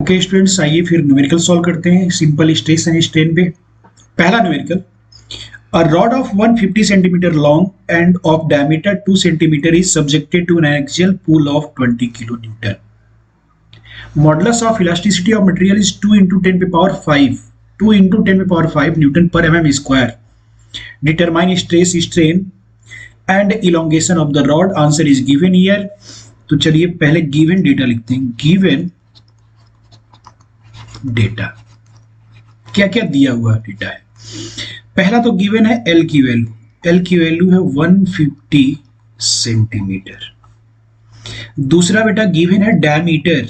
Okay students, आइए फिर numerical solve करते हैं सिंपल स्ट्रेस एंड स्ट्रेन पे। पहला numerical, a rod of 150 centimetre long and of diameter 2 centimetre is subjected to an axial pull of 20 kilo newton. Modulus of elasticity of material is 2 into 10 पे power 5 2 into 10 पे power 5 Newton पर mm square. Determine stress strain and elongation of the rod. Answer is given here. तो चलिए पहले given data लिखते हैं। Given data क्या क्या दिया हुआ डेटा है। पहला तो गिवन है एल की वैल्यू है 150 सेंटीमीटर। दूसरा बेटा गिवन है डायमीटर,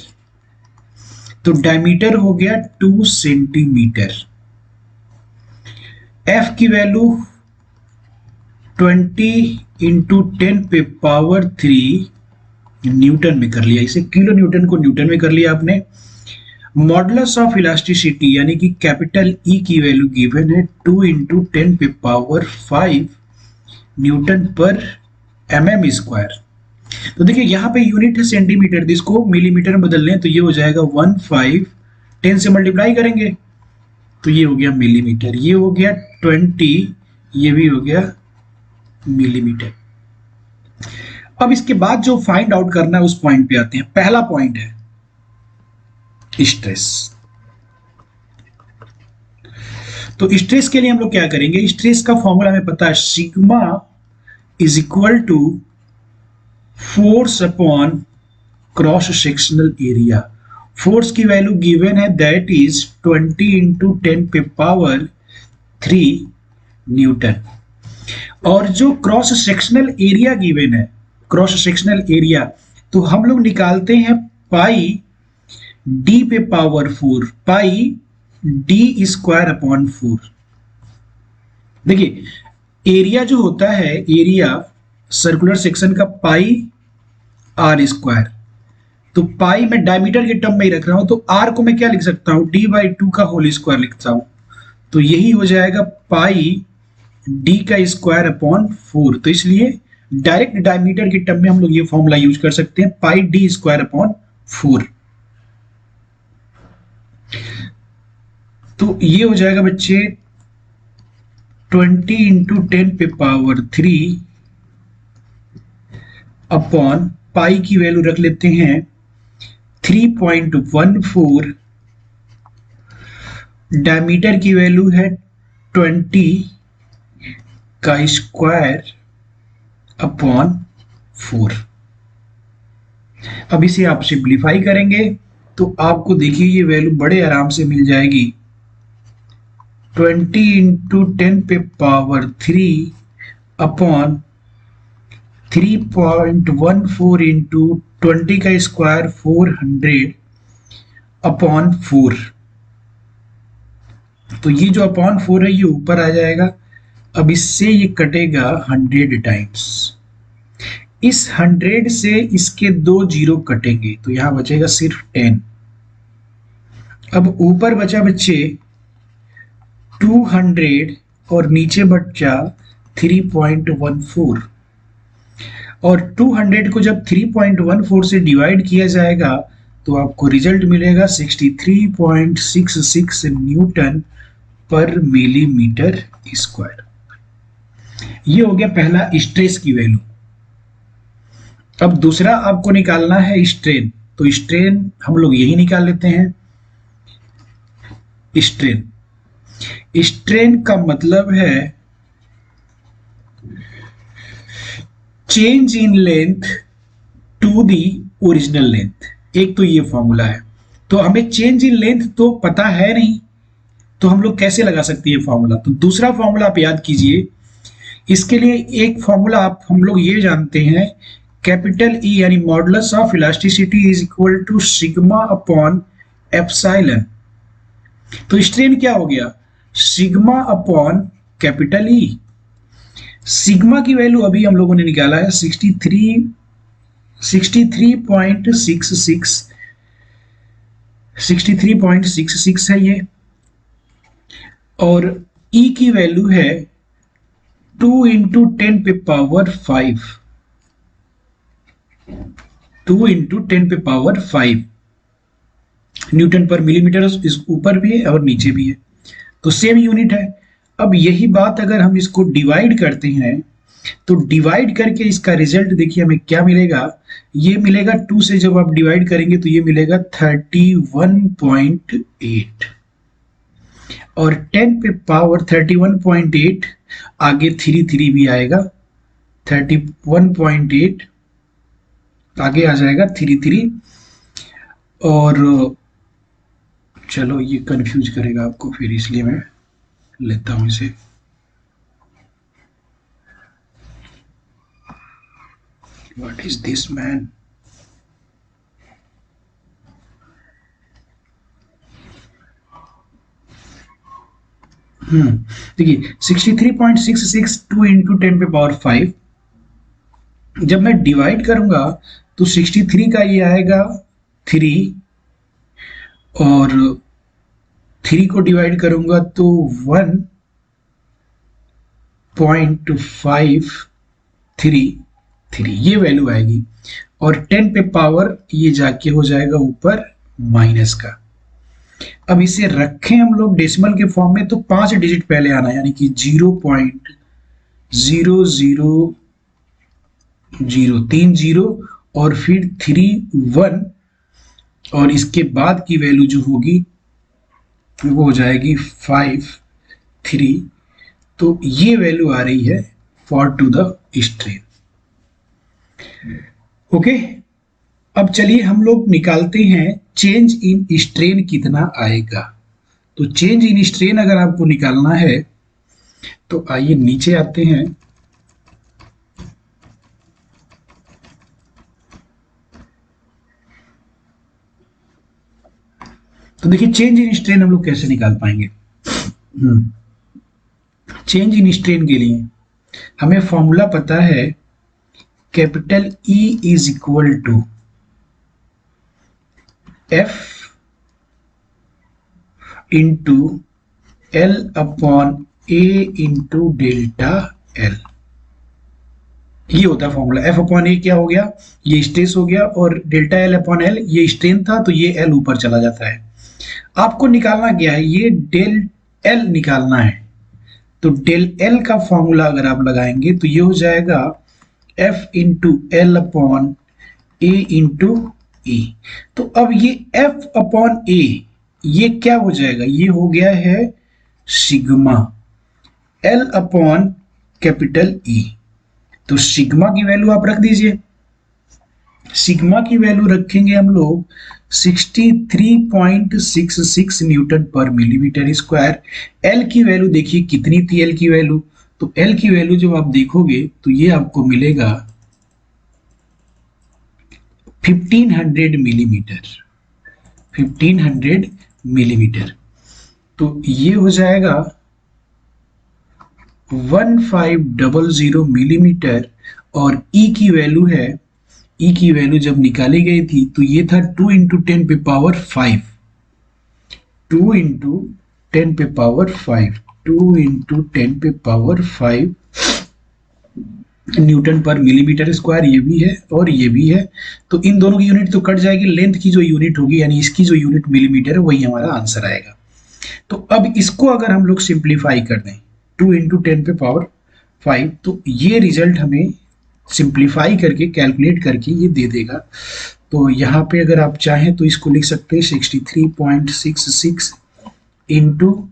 तो डायमीटर हो गया 2 सेंटीमीटर। एफ की वैल्यू 20 into 10 पे पावर 3 न्यूटन में कर लिया, इसे किलो न्यूटन को न्यूटन में कर लिया आपने। मॉडुलस ऑफ इलास्टिसिटी यानी कि कैपिटल ई की वैल्यू गिवन है 2 into 10 पे पावर 5 न्यूटन पर mm स्क्वायर। तो देखिए यहाँ पे यूनिट है सेंटीमीटर, जिसको मिलीमीटर में बदल लें तो ये हो जाएगा 15, 10 से मल्टीप्लाई करेंगे तो ये हो गया मिलीमीटर, ये हो गया 20, ये भी हो गया मिलीमीटर। अब इसके बाद जो फाइंड आउट करना है उस पॉइंट पे आते हैं। पहला पॉइंट है स्ट्रेस। तो स्ट्रेस के लिए हम लोग क्या करेंगे, स्ट्रेस का फॉर्मूला हमें पता है, sigma is equal to force upon cross sectional area. Force की वैल्यू गिवन है दैट इज 20 into 10 पे पावर 3 न्यूटन। और जो क्रॉस सेक्शनल एरिया गिवन है, क्रॉस सेक्शनल एरिया, तो हम लोग निकालते हैं पाई डी पे power 4, pi D square upon 4। देखिए एरिया जो होता है, एरिया सर्कुलर सेक्शन का पाई आर स्क्वायर, तो पाई मैं डायमीटर के टर्म में ही रख रहा हूं, तो आर को मैं क्या लिख सकता हूं, d/2 का होल स्क्वायर लिखता हूं, तो यही हो जाएगा पाई डी का स्क्वायर अपॉन 4। तो इसलिए डायरेक्ट डायमीटर के टर्म में हम लोग ये फॉर्मूला यूज कर सकते हैं, पाई डी स्क्वायर अपॉन 4। तो ये हो जाएगा बच्चे 20 into 10 पे पावर 3 अपॉन पाई की वैल्यू रख लेते हैं 3.14, डायमीटर की वैल्यू है 20 का स्क्वायर अपॉन 4। अब इसे आप सिंप्लीफाई करेंगे तो आपको देखिए ये वैल्यू बड़े आराम से मिल जाएगी। 20 into 10 पे पावर 3 अपॉन 3.14 into 20 का स्क्वायर 400 अपॉन 4। तो ये जो अपॉन 4 है ये ऊपर आ जाएगा। अब इससे ये कटेगा 100 टाइम्स, इस 100 से इसके 2 जीरो कटेंगे तो यहां बचेगा सिर्फ 10। अब ऊपर बचा बच्चे 200 और नीचे बचा 3.14, और 200 को जब 3.14 से डिवाइड किया जाएगा तो आपको रिजल्ट मिलेगा 63.66 न्यूटन पर मिलीमीटर स्क्वायर। ये हो गया पहला स्ट्रेस की वैल्यू। अब दूसरा आपको निकालना है स्ट्रेन, तो स्ट्रेन हम लोग यही निकाल लेते हैं। स्ट्रेन का मतलब है change in length to the original length. एक तो ये फॉर्मूला है, तो हमें चेंज इन लेंथ तो पता है नहीं, तो हम लोग कैसे लगा सकते हैं फॉर्मूला। तो दूसरा फॉर्मूला आप याद कीजिए। इसके लिए एक फॉर्मूला आप हम लोग ये जानते हैं, कैपिटल ई यानी modulus of elasticity is equal to sigma upon epsilon. तो स्ट्रेन क्या हो गया, sigma upon capital E. Sigma की वैल्यू अभी हम लोगों ने निकाला है 63.66 है ये, और ई की वैल्यू है 2 into 10 पे पावर 5, 2 into 10 पे पावर 5। न्यूटन पर मिलीमीटर इस ऊपर भी है और नीचे भी है, तो सेम यूनिट है। अब यही बात अगर हम इसको डिवाइड करते हैं तो डिवाइड करके इसका रिजल्ट देखिए हमें क्या मिलेगा। ये मिलेगा 2 से जब आप डिवाइड करेंगे तो ये मिलेगा 31.8 और 10 पे पावर 31.8 आगे 3 भी आएगा, 31.8 आगे आ जाएगा 3 और चलो ये कंफ्यूज करेगा आपको, फिर इसलिए मैं लेता हूं इसे। What is this man? देखिए 63.66 2 इंटू 10 पे पावर 5, जब मैं डिवाइड करूंगा तो 63 का ये आएगा 3 और 3 को डिवाइड करूंगा तो 1.533 ये वैल्यू आएगी और 10 पे पावर ये जाके हो जाएगा ऊपर माइनस का। अब इसे रखें हम लोग डेसिमल के फॉर्म में तो 5 डिजिट पहले आना है, यानी कि 0.00030 और फिर 31 और इसके बाद की वैल्यू जो होगी वो हो जाएगी 53। तो ये वैल्यू आ रही है for to the strain. Okay, अब चलिए हम लोग निकालते हैं चेंज इन स्ट्रेन कितना आएगा। तो चेंज इन स्ट्रेन अगर आपको निकालना है तो आइए नीचे आते हैं। तो देखिए चेंज इन स्ट्रेन हम लोग कैसे निकाल पाएंगे। चेंज इन स्ट्रेन के लिए हमें फॉर्मूला पता है, capital E is equal to F into L upon A into delta L। ये होता है फॉर्मूला। F अपॉन A क्या हो गया, ये स्ट्रेस हो गया, और डेल्टा L अपॉन L ये स्ट्रेन था तो ये L ऊपर चला जाता है। आपको निकालना क्या है, ये डेल L निकालना है। तो डेल L का फॉर्मूला अगर आप लगाएंगे तो ये हो जाएगा F into L upon A into E। तो अब ये F अपॉन A ये क्या हो जाएगा, ये हो गया है sigma L upon capital E। तो सिग्मा की वैल्यू आप रख दीजिए। सिग्मा की वैल्यू रखेंगे हम लोग 63.66 न्यूटन पर मिलीमीटर स्क्वायर। L की वैल्यू देखिए कितनी थी, L की वैल्यू, तो L की वैल्यू जब आप देखोगे तो ये आपको मिलेगा 1500 मिलीमीटर, 1500 मिलीमीटर। तो ये हो जाएगा 1500 मिलीमीटर। और E की वैल्यू है, E की वैल्यू जब निकाली गई थी तो ये था 2 इंटू 10 पे पावर 5, 2 इंटू 10 पे पावर 5, 2 इंटू 10 पे पावर 5 न्यूटन पर मिलीमीटर स्क्वायर। ये भी है और ये भी है, तो इन दोनों की यूनिट तो कट जाएगी, लेंथ की जो यूनिट होगी यानी इसकी जो यूनिट मिलीमीटर है वही हमारा आंसर आएगा। तो अब इसको अगर हम लोग सिंप्लीफाई कर दें 2 इंटू 10 पे पावर 5 तो ये रिजल्ट हमें सिंप्लीफाई करके कैलकुलेट करके ये दे देगा। तो यहाँ पे अगर आप चाहें तो इसको लिख सकते हैं 63.66 इंटू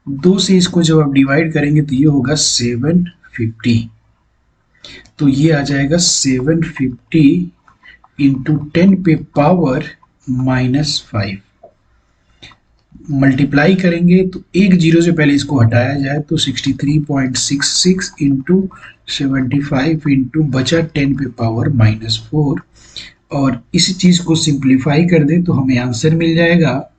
2 से इसको जब आप डिवाइड करेंगे तो ये होगा 750। तो ये आ जाएगा 750 इंटू 10 पे पावर -5। मल्टीप्लाई करेंगे तो एक जीरो से पहले इसको हटाया जाए तो 63.66 इंटू 75 इंटू बचा 10 पे पावर -4, और इस चीज़ को सिंप्लीफाई कर दें तो हमें आंसर मिल जाएगा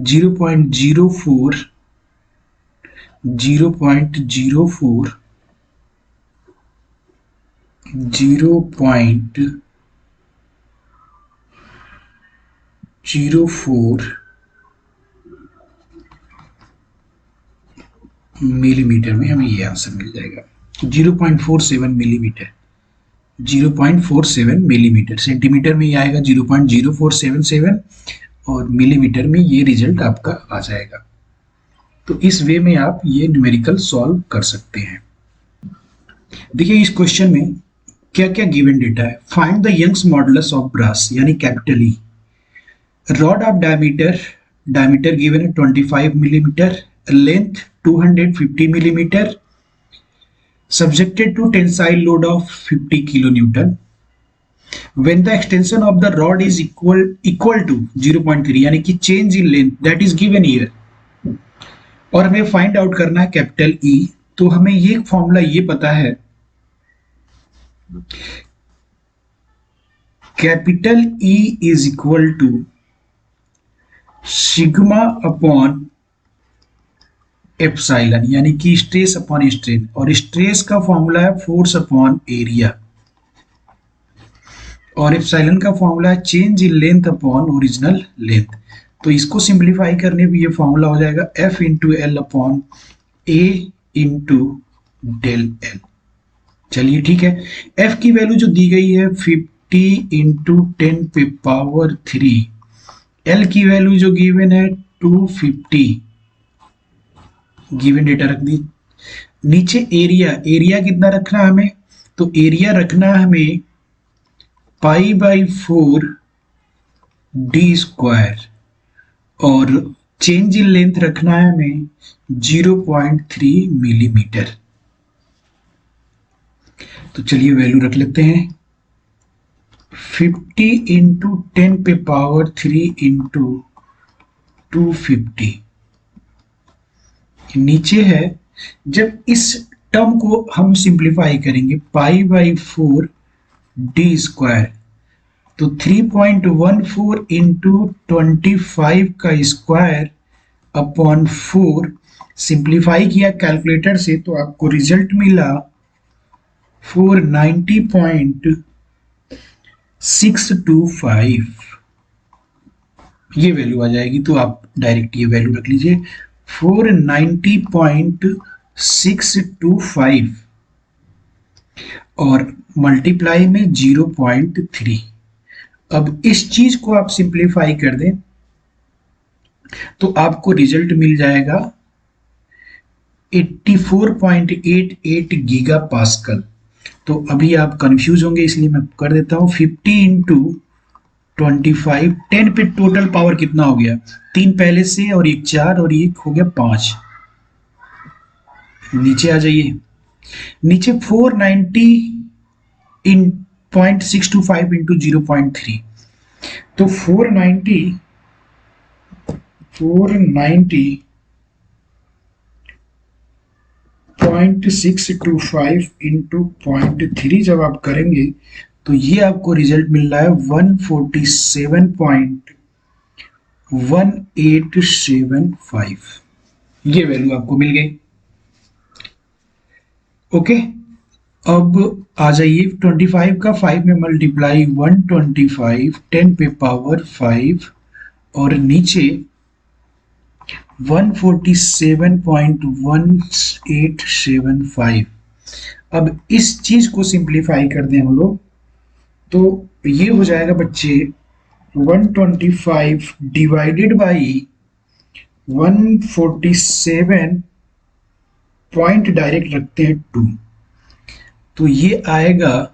0.04 मिलीमीटर में हमें ये आंसर मिल जाएगा। 0.47 मिलीमीटर, 0.47 मिलीमीटर। सेंटीमीटर में ये आएगा 0.0477 और मिलीमीटर में ये रिजल्ट आपका आ जाएगा। तो इस वे में आप ये न्यूमेरिकल सॉल्व कर सकते हैं। देखिए इस क्वेश्चन में क्या क्या गिवन डेटा है। Find the Young's modulus of brass यानी capital E. Rod of diameter given है 25 millimetre, length 250 millimetre, subjected to tensile load of 50 kilonewton. When the extension of the rod is equal to 0.3 यानी कि change in length that is given here, और हमें find out करना है capital ई। तो हमें ये फॉर्मूला ये पता है, capital E is equal to sigma upon epsilon यानी कि स्ट्रेस अपॉन स्ट्रेन, और स्ट्रेस का फॉर्मूला है फोर्स अपॉन एरिया, और एप्साइलन का फॉर्मूला है change in length upon original length. तो इसको सिंप्लीफाई करने पे ये फॉर्मूला हो जाएगा F इंटू एल अपॉन ए इंटू डेल एल। चलिए ठीक है, F की वैल्यू जो दी गई है 50 इंटू 10 पे पावर 3, L की वैल्यू जो गिवन है 250, गिवन डेटा रख दी। नीचे एरिया कितना रखना है हमें, तो एरिया रखना है हमें π/4 डी स्क्वायर, और चेंज इन लेंथ रखना है हमें 0.3 मिलीमीटर। तो चलिए वैल्यू रख लेते हैं 50 इंटू 10 पे पावर 3 इंटू 250। नीचे है, जब इस टर्म को हम सिंप्लीफाई करेंगे π/4 डी स्क्वायर, तो 3.14 इंटू 25 का स्क्वायर अपॉन 4, सिंप्लीफाई किया कैलकुलेटर से तो आपको रिजल्ट मिला 490.625, ये वैल्यू आ जाएगी। तो आप डायरेक्ट ये वैल्यू रख लीजिए 490.625 और मल्टीप्लाई में 0.3। अब इस चीज को आप सिंप्लीफाई कर दें तो आपको रिजल्ट मिल जाएगा 84.88 गीगा पास्कल। तो अभी आप कंफ्यूज होंगे इसलिए मैं कर देता हूं 50 इंटू 25, 10 पे टोटल पावर कितना हो गया, 3 पहले से और एक 4 और एक हो गया 5। नीचे आ जाइए, नीचे 490 इन 0.625 इंटू 0.3, तो 490.625 इंटू 0.3 जब आप करेंगे तो ये आपको रिजल्ट मिल रहा है 147.1875। ये वैल्यू आपको मिल गई। ओके, अब आ जाइए 25 का 5 में मल्टीप्लाई 125 10 पे पावर 5 और नीचे 147.1875। अब इस चीज को सिंप्लीफाई कर दें हम लोग तो ये हो जाएगा बच्चे 125 डिवाइडेड बाई 147 पॉइंट डायरेक्ट रखते हैं 2, तो ये आएगा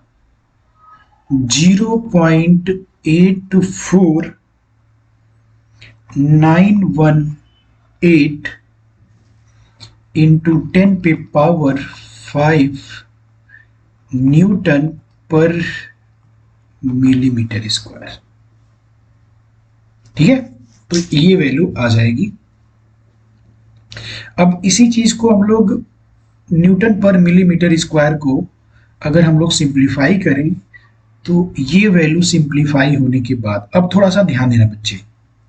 0.84918 इंटू 10 पे पावर 5 न्यूटन पर मिलीमीटर स्क्वायर। ठीक है, तो ये वैल्यू आ जाएगी। अब इसी चीज को हम लोग न्यूटन पर मिलीमीटर स्क्वायर को अगर हम लोग सिंप्लीफाई करें तो ये वैल्यू सिंप्लीफाई होने के बाद, अब थोड़ा सा ध्यान देना बच्चे,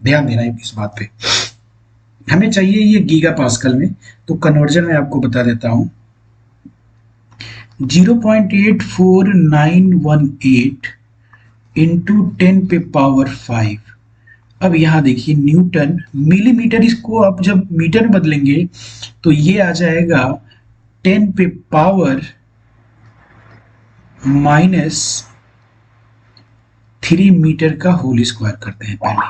ध्यान देना है इस बात पे, हमें चाहिए ये गीगा पास्कल में, तो कन्वर्जन में आपको बता देता हूं 0.84918 इंटू 10 पे पावर 5। अब यहां देखिए न्यूटन मिलीमीटर, इसको आप जब मीटर में बदलेंगे तो ये आ जाएगा 10 पे पावर -3 मीटर का होल स्क्वायर करते हैं पहले।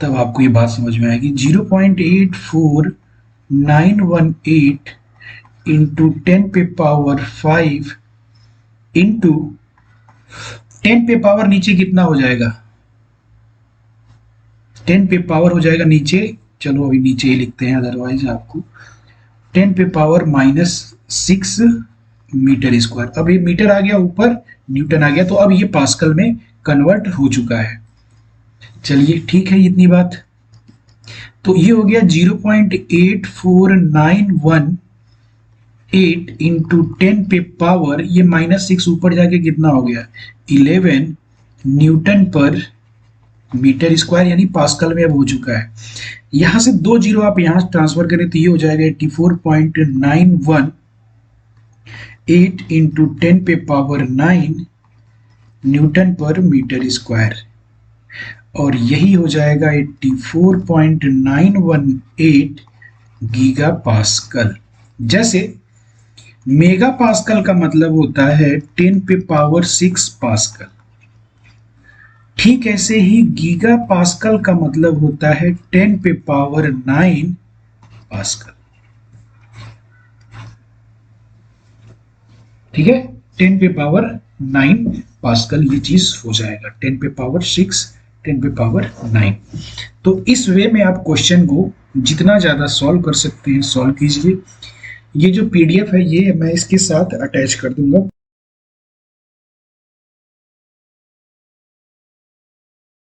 तब आपको ये बात समझ में आएगी। 0.84918 इंटू 10 पे पावर 5 इंटू 10 पे पावर नीचे कितना हो जाएगा, 10 पे पावर हो जाएगा नीचे, चलो अभी नीचे ही लिखते हैं अदरवाइज आपको, 10 पे पावर -6 मीटर स्क्वायर। अब ये मीटर आ गया ऊपर, न्यूटन आ गया, तो अब ये पास्कल में कन्वर्ट हो चुका है। चलिए ठीक है इतनी बात। तो ये हो गया 0.84918 इंटू 10 पे पावर, ये -6 ऊपर जाके कितना हो गया 11 न्यूटन पर मीटर स्क्वायर, यानी पास्कल में अब हो चुका है। यहां से 2 जीरो आप यहां ट्रांसफर करें तो ये हो जाएगा 84.918 इंटू 10 पे पावर 9 न्यूटन पर मीटर स्क्वायर, और यही हो जाएगा 84.918 गीगा पास्कल। जैसे मेगा पास्कल का मतलब होता है 10 पे पावर 6 पास्कल, ठीक ऐसे ही गीगा पास्कल का मतलब होता है 10 पे पावर 9 पास्कल। ठीक है, 10 पे पावर 9 पास्कल ये चीज हो जाएगा, 10 पे पावर 6, 10 पे पावर 9। तो इस वे में आप क्वेश्चन को जितना ज़्यादा सॉल्व कर सकते हैं सॉल्व कीजिए। ये जो पीडीएफ है ये मैं इसके साथ अटैच कर दूंगा।